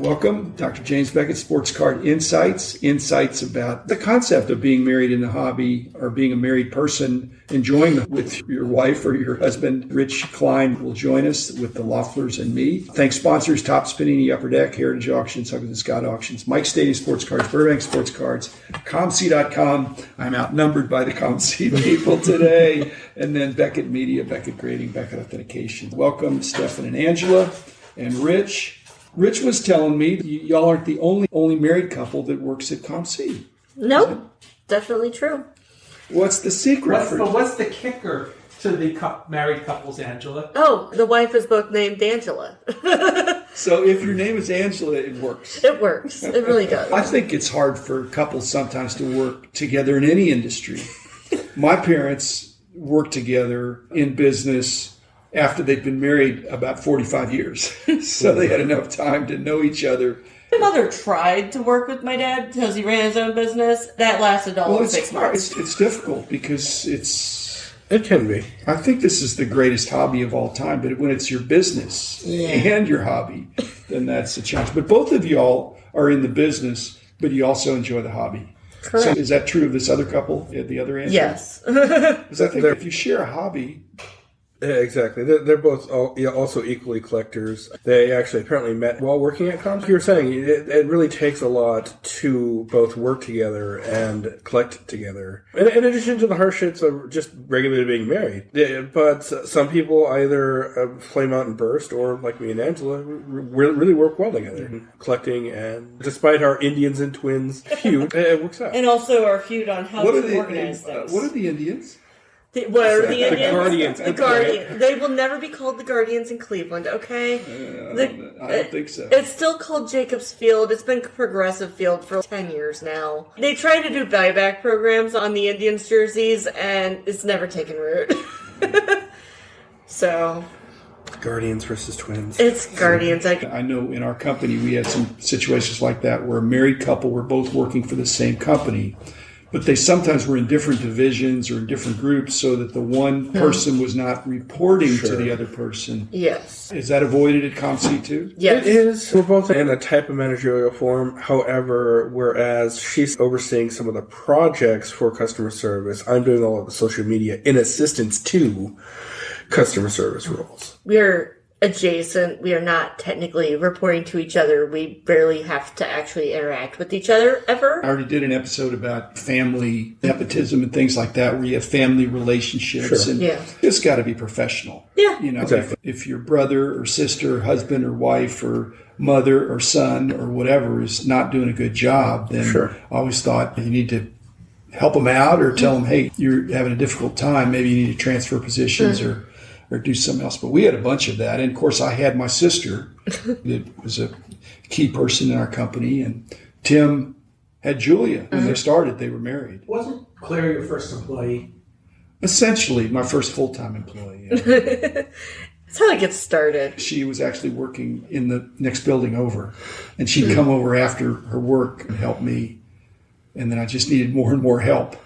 Welcome, Dr. James Beckett, Sports Card Insights. Insights about the concept of being married in the hobby or being a married person, enjoying it with your wife or your husband. Rich Klein will join us with the Loefflers and me. Thanks sponsors, Top Spinini, Upper Deck, Heritage Auctions, Huggins and Scott Auctions, Mike Stadium Sports Cards, Burbank Sports Cards, ComC.com. I'm outnumbered by the ComC people today. And then Beckett Media, Beckett Grading, Beckett Authentication. Welcome, Stephan and Angela and Rich. Rich was telling me y'all aren't the only married couple that works at ComC. Nope, definitely true. What's the secret? What's the kicker to the married couples, Angela? Oh, the wife is both named Angela. So if your name is Angela, it works. It works. It really does. I think it's hard for couples sometimes to work together in any industry. My parents worked together in business after they'd been married about 45 years. So they had enough time to know each other. My mother tried to work with my dad because he ran his own business. That lasted all 6 months. It's difficult because it can be. I think this is the greatest hobby of all time, but when it's your business and your hobby, then that's a challenge. But both of y'all are in the business, but you also enjoy the hobby. Correct. So is that true of this other couple at the other end? Yes. Because I think if you share a hobby... Yeah, exactly. They're both also equally collectors. They actually apparently met while working at ComC. You were saying it really takes a lot to both work together and collect together. In addition to the hardships of just regularly being married. But some people either flame out and burst, or like me and Angela, really work well together. Collecting, and despite our Indians and twins feud, it works out. And also our feud on how to organize things. What are the Indians? What are the Indians? The Guardians. The Guardians. They will never be called the Guardians in Cleveland, okay? I don't think so. It's still called Jacobs Field. It's been Progressive Field for 10 years now. They try to do buyback programs on the Indians jerseys, and it's never taken root. So... Guardians versus twins. It's Guardians. I know in our company we had some situations like that where a married couple were both working for the same company, but they sometimes were in different divisions or in different groups so that the one person was not reporting to the other person. Yes. Is that avoided at ComC too? Yes. It is. We're both in a type of managerial form. However, whereas she's overseeing some of the projects for customer service, I'm doing all of the social media in assistance to customer service roles. We're adjacent. We are not technically reporting to each other. We barely have to actually interact with each other ever. I already did an episode about family nepotism and things like that, where you have family relationships. Sure. And it's got to be professional. Yeah. You know, exactly. if your brother or sister, husband or wife or mother or son or whatever is not doing a good job, then I always thought you need to help them out or tell them, hey, you're having a difficult time. Maybe you need to transfer positions or do something else. But we had a bunch of that. And, of course, I had my sister that was a key person in our company. And Tim had Julia. When they started, they were married. Wasn't Claire your first employee? Essentially, my first full-time employee. Yeah. That's how it gets started. She was actually working in the next building over. And she'd come over after her work and help me. And then I just needed more and more help.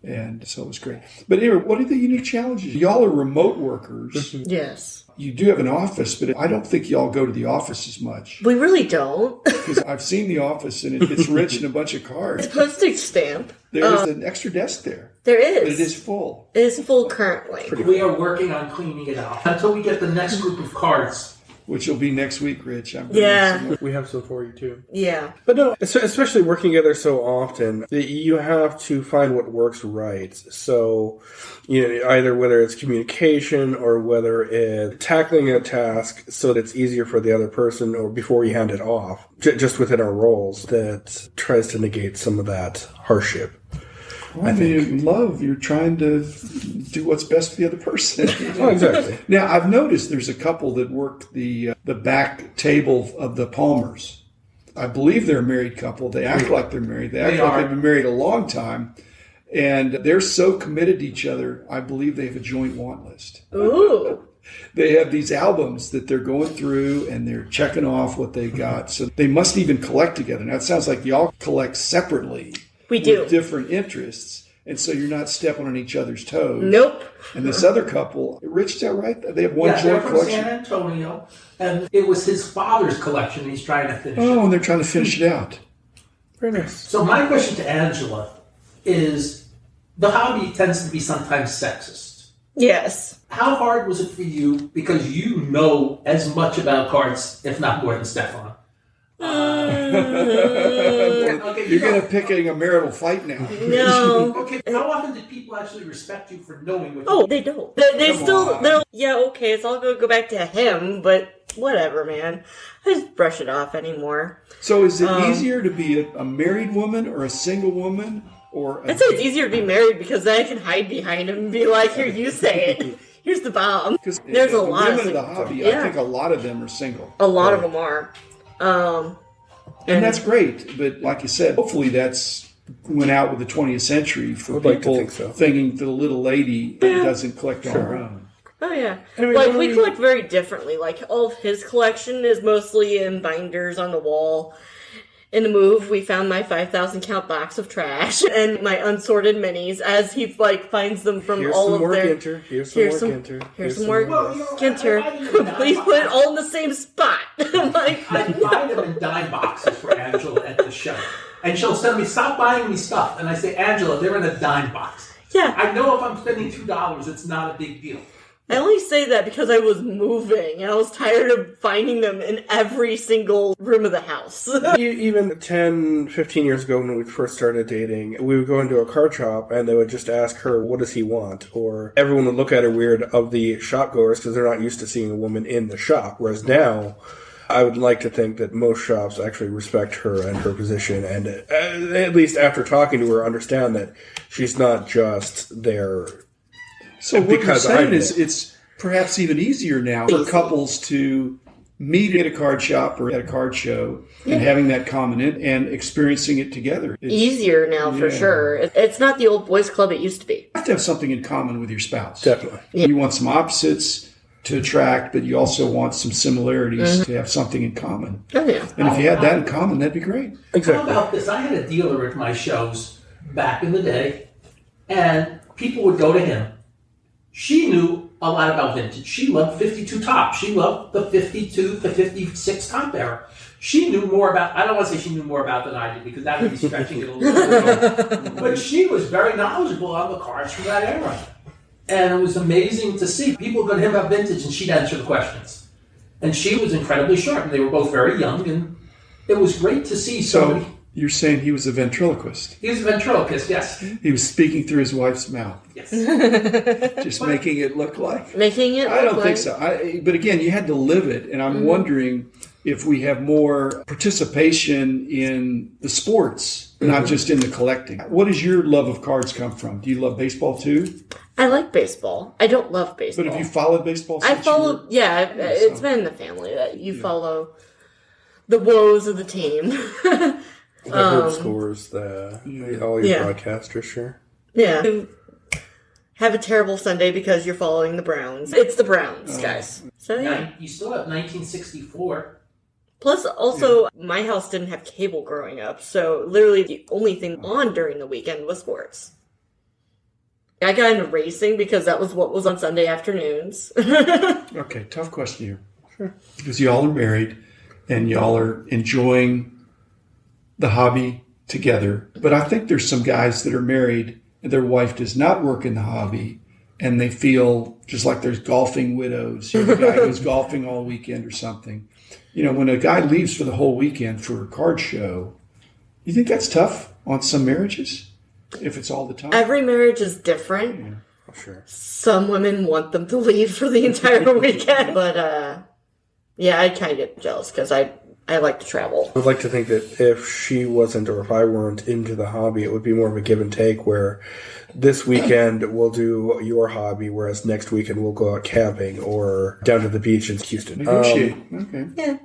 And so it was great. But anyway, what are the unique challenges? Y'all are remote workers. Yes. You do have an office, but I don't think y'all go to the office as much. We really don't. Because I've seen the office and it's rich in a bunch of cards. It's postage stamp. There's an extra desk there. There is. But it is full. It is full currently. We are working on cleaning it out until we get the next group of cards. Which will be next week, Rich. We have some for you, too. Yeah. But no, especially working together so often, you have to find what works right. So, either whether it's communication or whether it's tackling a task so that it's easier for the other person or before you hand it off, just within our roles, that tries to negate some of that hardship. Well, I mean, you're trying to do what's best for the other person. Oh, exactly. Now, I've noticed there's a couple that work the back table of the Palmers. I believe they're a married couple. They act like they're married. They act like they've been married a long time. And they're so committed to each other, I believe they have a joint want list. Ooh. They have these albums that they're going through and they're checking off what they got. So they must even collect together. Now, it sounds like y'all collect separately. We do. With different interests. And so you're not stepping on each other's toes. Nope. And this other couple, Rich, is that right? They have one they're joint from collection? San Antonio, and it was his father's collection. He's trying to finish it. Oh, and they're trying to finish it out. Very nice. So my question to Angela is, the hobby tends to be sometimes sexist. Yes. How hard was it for you, because you know as much about cards, if not more than Stephan? You're going to pick a marital fight now. No. Okay, how often did people actually respect you for knowing what Oh, you they don't. They Come still, on. they're, yeah, okay, it's all going to go back to him, but whatever, man. I just brush it off anymore. So is it easier to be a married woman or a single woman? Or I'd say it's easier to be married because then I can hide behind him and be like, here, you say it. Here's the bomb. Because There's a lot women of of the hobby, yeah. I think a lot of them are single. A lot of them are. And that's great. But like you said, hopefully that's went out with the 20th century for I'd like to people think so. thinking the little lady doesn't collect on her own. Oh, yeah. Anyway, like, what we do we- collect very differently. Like, all of his collection is mostly in binders on the wall. In the move, we found my 5,000 count box of trash and my unsorted minis as he, like, finds them from Here's all some of more their... Ginter. Here's some more Ginter. Here's some more Well, you know, Ginter. I didn't know. Please put it all in the same spot. I'm like, I buy them in dime boxes for Angela at the show. And she'll send me, stop buying me stuff. And I say, Angela, they're in a dime box. yeah. I know if I'm spending $2, it's not a big deal. I only say that because I was moving and I was tired of finding them in every single room of the house. Even 10, 15 years ago when we first started dating, we would go into a card shop and they would just ask her, what does he want? Or everyone would look at her weird of the shop goers because they're not used to seeing a woman in the shop. Whereas now, I would like to think that most shops actually respect her and her position and at least after talking to her, understand that she's not just there. So what you're Because saying I'm is there. it's perhaps even easier now for couples to meet at a card shop or at a card show and having that common and experiencing it together. It's, Easier now, for Yeah. sure. It's not the old boys club it used to be. You have to have something in common with your spouse. Definitely. You want some opposites to attract, but you also want some similarities to have something in common. Oh, yeah. And if you had that in common, that'd be great. How Exactly. about this? I had a dealer at my shows back in the day, and people would go to him. She knew a lot about vintage. She loved 52 top. She loved the 52, the 56 top era. She knew more about, I don't want to say she knew more about than I did, because that would be stretching it a little bit. But she was very knowledgeable on the cards from that era. And it was amazing to see. People would go to him about vintage, and she'd answer the questions. And she was incredibly sharp, and they were both very young, and it was great to see somebody. So you're saying he was a ventriloquist. He was a ventriloquist, yes. He was speaking through his wife's mouth, Yes. just making it look like. Making it I don't look think like- so. But again, you had to live it, and I'm wondering if we have more participation in the sports, not just in the collecting. What does your love of cards come from? Do you love baseball too? I like baseball. I don't love baseball. But have you followed baseball? I Since you follow, were- yeah, it's been in the family that you follow the woes of the team. The heard scores, all your Yeah. broadcasters, sure. Yeah. You have a terrible Sunday because you're following the Browns. It's the Browns, guys. So, yeah. Now, you still have 1964. Plus, also, my house didn't have cable growing up, so literally the only thing on during the weekend was sports. I got into racing because that was what was on Sunday afternoons. Okay, tough question here. Sure. Because y'all are married and y'all are enjoying the hobby together. But I think there's some guys that are married and their wife does not work in the hobby and they feel just like there's golfing widows. You know, the guy goes golfing all weekend or something. You know, when a guy leaves for the whole weekend for a card show, you think that's tough on some marriages? If it's all the time? Every marriage is different. Yeah. Sure. Some women want them to leave for the entire weekend. But, yeah, I kind of get jealous because I like to travel. I would like to think that if she wasn't or if I weren't into the hobby, it would be more of a give and take where this weekend we'll do your hobby, whereas next weekend we'll go out camping or down to the beach in Houston. Negotiate. Okay. Yeah.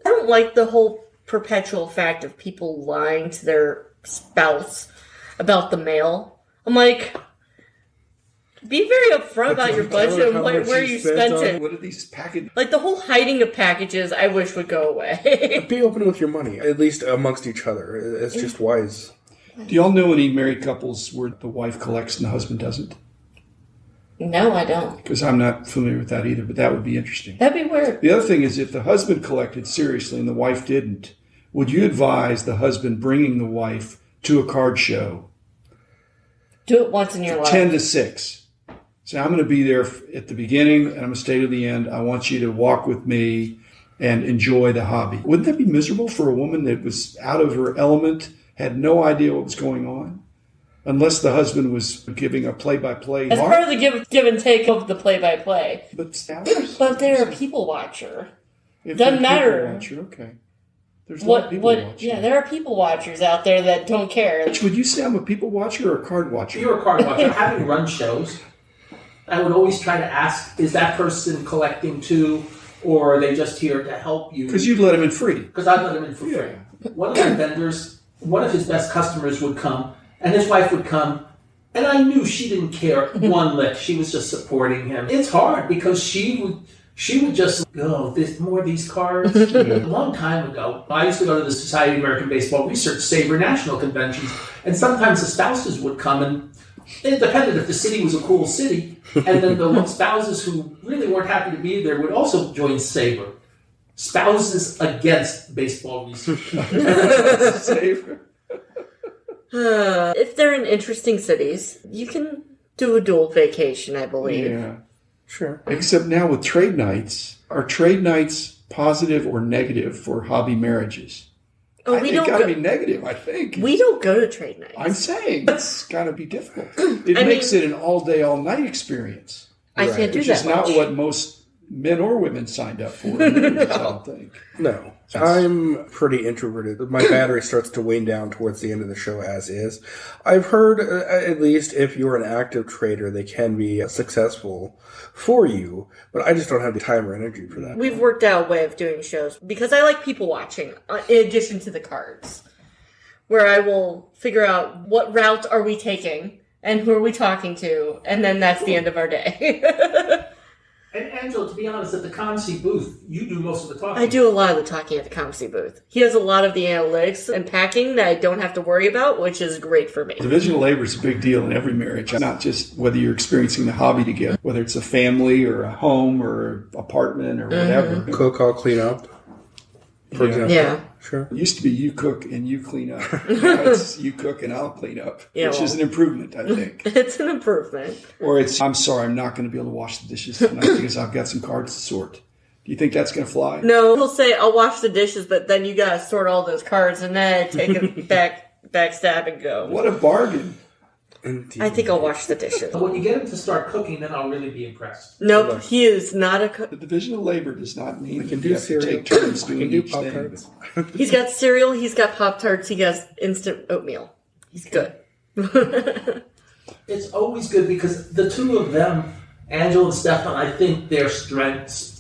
I don't like the whole perpetual fact of people lying to their spouse about the mail. I'm like, be very upfront about your budget and where you spent it. What are these packages? Like, the whole hiding of packages, I wish would go away. Be open with your money, at least amongst each other. It's just wise. Do y'all know any married couples where the wife collects and the husband doesn't? No, I don't. Because I'm not familiar with that either, but that would be interesting. That'd be weird. The other thing is if the husband collected seriously and the wife didn't, would you advise the husband bringing the wife to a card show? Do it once in your life. 10 to 6. So I'm going to be there at the beginning and I'm going to stay to the end. I want you to walk with me and enjoy the hobby. Wouldn't that be miserable for a woman that was out of her element, had no idea what was going on? Unless the husband was giving a play-by-play. As part of the give and take of the play-by-play. But they're a people watcher. If Doesn't they're a people matter. watcher, okay. There's a lot of people watching. Yeah, there are people watchers out there that don't care. Would you say I'm a people watcher or a card watcher? You're a card watcher. Having run shows, I would always try to ask, is that person collecting too, or are they just here to help you? Because you'd let them in free. Because I'd let him in for free. One of my vendors, one of his best customers would come, and his wife would come, and I knew she didn't care one lick. She was just supporting him. It's hard because she would just go, there's more of these cards. A long time ago, I used to go to the Society of American Baseball Research Sabre National Conventions, and sometimes the spouses would come, and it depended if the city was a cool city, and then the spouses who really weren't happy to be there would also join Sabre. Spouses against baseball research. Sabre. If they're in interesting cities, you can do a dual vacation, I believe. Yeah. Sure. Except now with trade nights, are trade nights positive or negative for hobby marriages? Oh, I think it's got to be negative, I think. We don't go to trade nights. I'm saying it's got to be difficult. It makes it an all-day, all-night experience. I can't do which that is not much. what most men or women signed up for. I don't think. No. I'm pretty introverted. My battery starts to wane down towards the end of the show as is. I've heard, at least if you're an active trader, they can be successful for you, but I just don't have the time or energy for that. We've worked out a way of doing shows because I like people watching in addition to the cards, where I will figure out what route are we taking and who are we talking to, and then that's the end of our day. And Angela, to be honest, at the Concy booth, you do most of the talking. I do a lot of the talking at the Concy booth. He has a lot of the analytics and packing that I don't have to worry about, which is great for me. Division of labor is a big deal in every marriage, not just whether you're experiencing the hobby together, whether it's a family or a home or an apartment or whatever. Cook, I'll clean up, for example. Yeah. Sure. It used to be you cook and you clean up. Now it's you cook and I'll clean up, which is an improvement, I think. It's an improvement. Or it's, I'm sorry, I'm not going to be able to wash the dishes tonight because I've got some cards to sort. Do you think that's going to fly? No, he'll say, I'll wash the dishes, but then you got to sort all those cards and then take it backstab and go. What a bargain. Indeed. I think I'll wash the dishes. When you get him to start cooking, then I'll really be impressed. Nope, he is not a cook. The division of labor does not mean We can you do have to cereal. take turns We doing can do each thing. Pop-Tarts. He's got cereal, he's got Pop-Tarts, he got instant oatmeal. He's good. It's always good because the two of them, Angela and Stephan, I think their strengths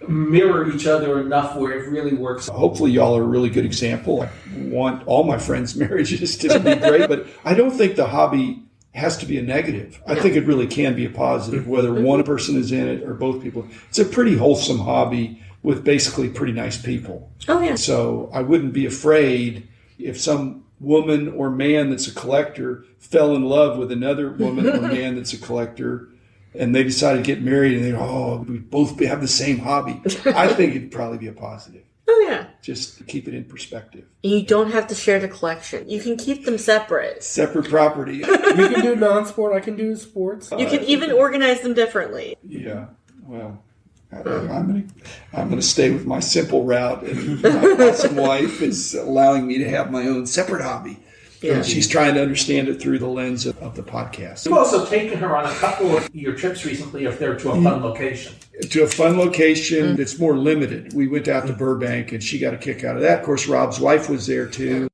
mirror each other enough where it really works. Hopefully y'all are a really good example. I want all my friends' marriages to be great, but I don't think the hobby has to be a negative. I think it really can be a positive, whether one person is in it or both people. It's a pretty wholesome hobby with basically pretty nice people. Oh, yeah. So I wouldn't be afraid if some woman or man that's a collector fell in love with another woman or man that's a collector and they decided to get married and they go, oh, we both have the same hobby. I think it'd probably be a positive. Oh, yeah. Just to keep it in perspective. You don't have to share the collection. You can keep them separate. Separate property. You can do non-sport, I can do sports. You can even organize them differently. Yeah. Well, I'm gonna stay with my simple route, and my awesome wife is allowing me to have my own separate hobby. Yeah. And she's trying to understand it through the lens of the podcast. You've also taken her on a couple of your trips recently if they're to a fun location. To a fun location that's more limited. We went out to Burbank, and she got a kick out of that. Of course, Rob's wife was there, too.